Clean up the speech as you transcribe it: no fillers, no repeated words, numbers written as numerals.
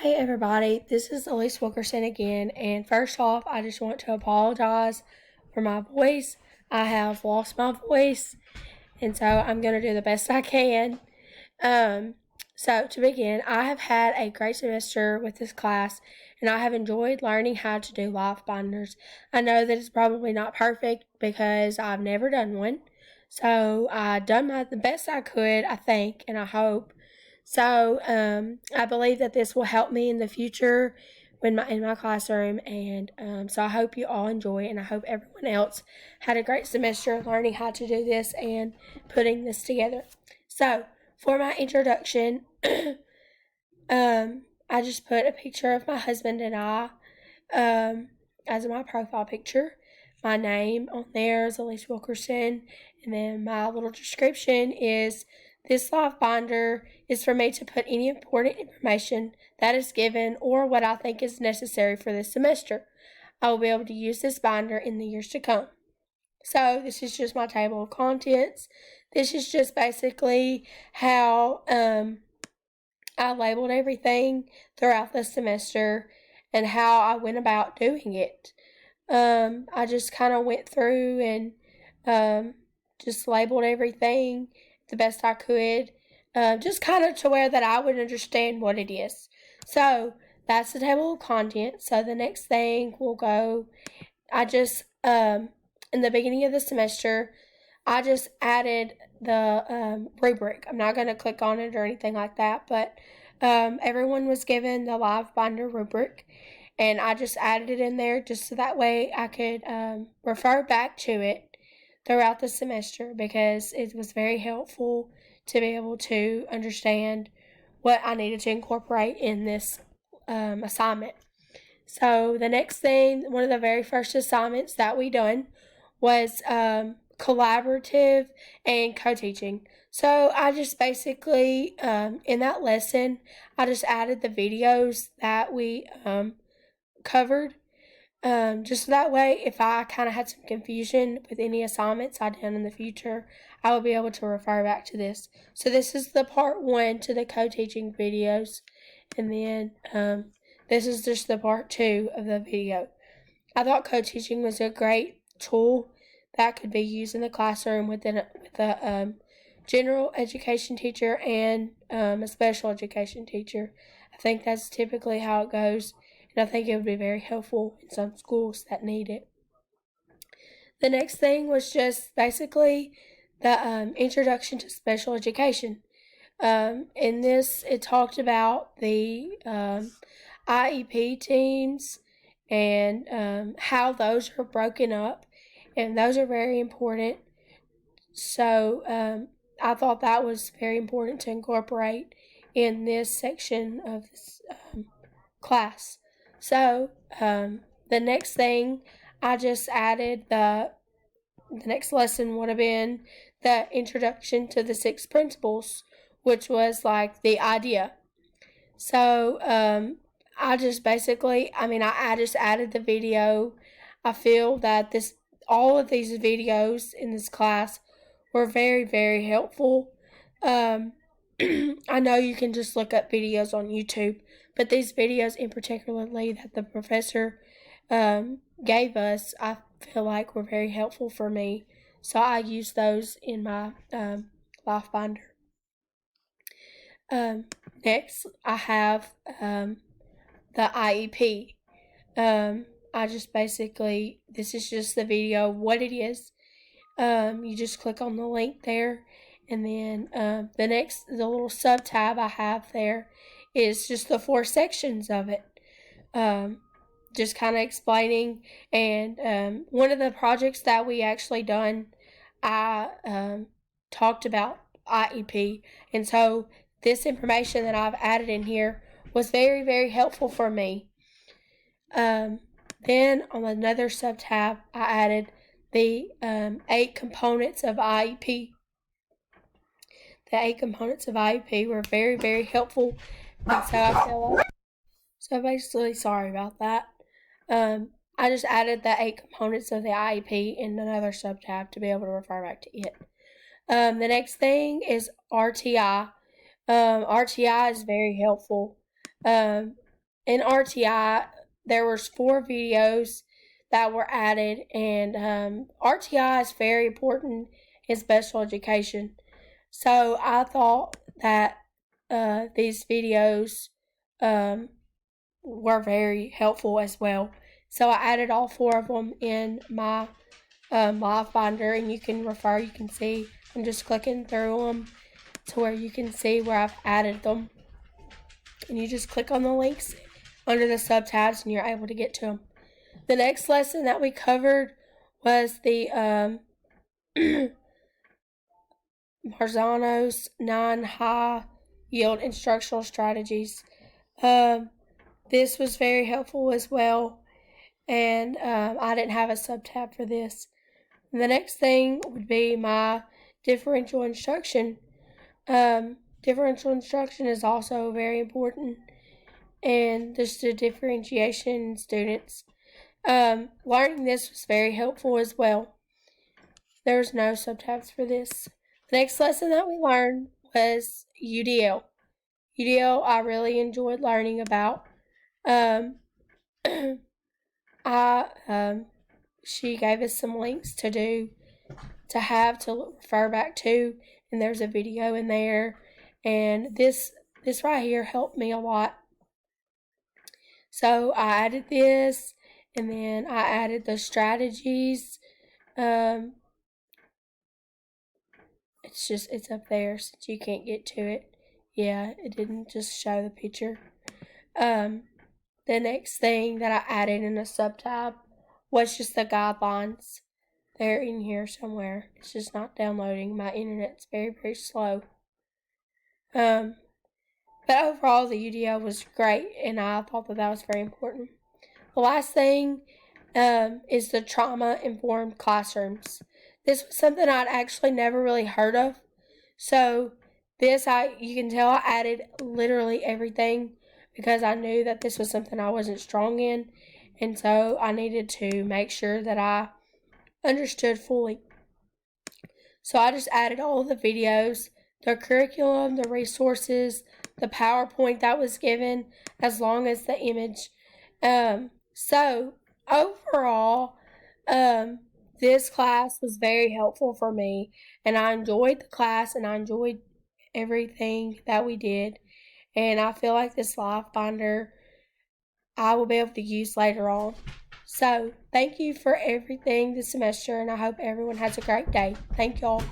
Hey everybody, this is Elise Wilkerson again, and first off, I just want to apologize for my voice. I have lost my voice, and so I'm going to do the best I can. So to begin, I have had a great semester with this class, and I have enjoyed learning how to do live binders. I know that it's probably not perfect because I've never done one, so I've done the best I could, I think, and I hope. So I believe that this will help me in the future in my classroom, and so I hope you all enjoy, and I hope everyone else had a great semester learning how to do this and putting this together. So for my introduction, I just put a picture of my husband and I as my profile picture. My name on there is Elise Wilkerson, and then my little description is this live binder is for me to put any important information that is given or what I think is necessary for this semester. I will be able to use this binder in the years to come. So this is just my table of contents. This is just basically how I labeled everything throughout the semester and how I went about doing it. I just kind of went through and just labeled everything the best I could, just kind of to where that I would understand what it is. So that's the table of contents. So the next thing we'll go, I just, in the beginning of the semester, I just added the rubric. I'm not going to click on it or anything like that, but everyone was given the live binder rubric, and I just added it in there just so that way I could refer back to it throughout the semester because it was very helpful to be able to understand what I needed to incorporate in this assignment. So the next thing, one of the very first assignments that we done was collaborative and co-teaching. So I just basically, in that lesson, I just added the videos that we covered. Just so that way, if I kind of had some confusion with any assignments I'd done in the future, I would be able to refer back to this. So this is the part 1 to the co-teaching videos, and then this is just the part 2 of the video. I thought co-teaching was a great tool that could be used in the classroom with a general education teacher and a special education teacher. I think that's typically how it goes, and I think it would be very helpful in some schools that need it. The next thing was just basically the introduction to special education. In this, it talked about the IEP teams and how those are broken up, and those are very important. So I thought that was very important to incorporate in this section of this class. So the next thing I just added, the next lesson would have been the introduction to the 6 principles, which was like the idea. So I just basically, I just added the video. I feel that all of these videos in this class were very, very helpful. I know you can just look up videos on YouTube, but these videos in particularly that the professor gave us, I feel like were very helpful for me. So I used those in my life binder. Next, I have the IEP. I just basically, this is just the video, what it is. You just click on the link there, and then the little sub tab I have there is just the 4 sections of it. Just kind of explaining, and one of the projects that we actually done, I talked about IEP, and so this information that I've added in here was very, very helpful for me. Then on another sub tab, I added the 8 components of IEP. The 8 components of IEP were very, very helpful, and so I feel like, so basically, sorry about that. I just added the 8 components of the IEP in another sub tab to be able to refer back to it. The next thing is RTI. RTI is very helpful. in RTI, there was 4 videos that were added, and RTI is very important in special education. So I thought that these videos were very helpful as well. So I added all 4 of them in my live binder, and you can see, I'm just clicking through them to where you can see where I've added them. And you just click on the links under the sub-tabs and you're able to get to them. The next lesson that we covered was the Marzano's 9 high-yield instructional strategies. This was very helpful as well, and I didn't have a sub-tab for this. And the next thing would be my differential instruction. Differential instruction is also very important, and just the differentiation in students. Learning this was very helpful as well. There was no sub-tabs for this. The next lesson that we learned was UDL. UDL I really enjoyed learning about. She gave us some links to refer back to, and there's a video in there, and this right here helped me a lot. So I added this, and then I added the strategies. It's up there since you can't get to it. Yeah, it didn't just show the picture. The next thing that I added in a sub-tab was just the guidelines. They're in here somewhere. It's just not downloading. My internet's very, very slow. But overall, the UDL was great, and I thought that was very important. The last thing is the trauma-informed classrooms. This was something I'd actually never really heard of. So you can tell I added literally everything because I knew that this was something I wasn't strong in, and so I needed to make sure that I understood fully. So I just added all of the videos, the curriculum, the resources, the PowerPoint that was given, as long as the image. So overall, this class was very helpful for me, and I enjoyed the class, and I enjoyed everything that we did, and I feel like this live binder I will be able to use later on. So thank you for everything this semester, and I hope everyone has a great day. Thank y'all.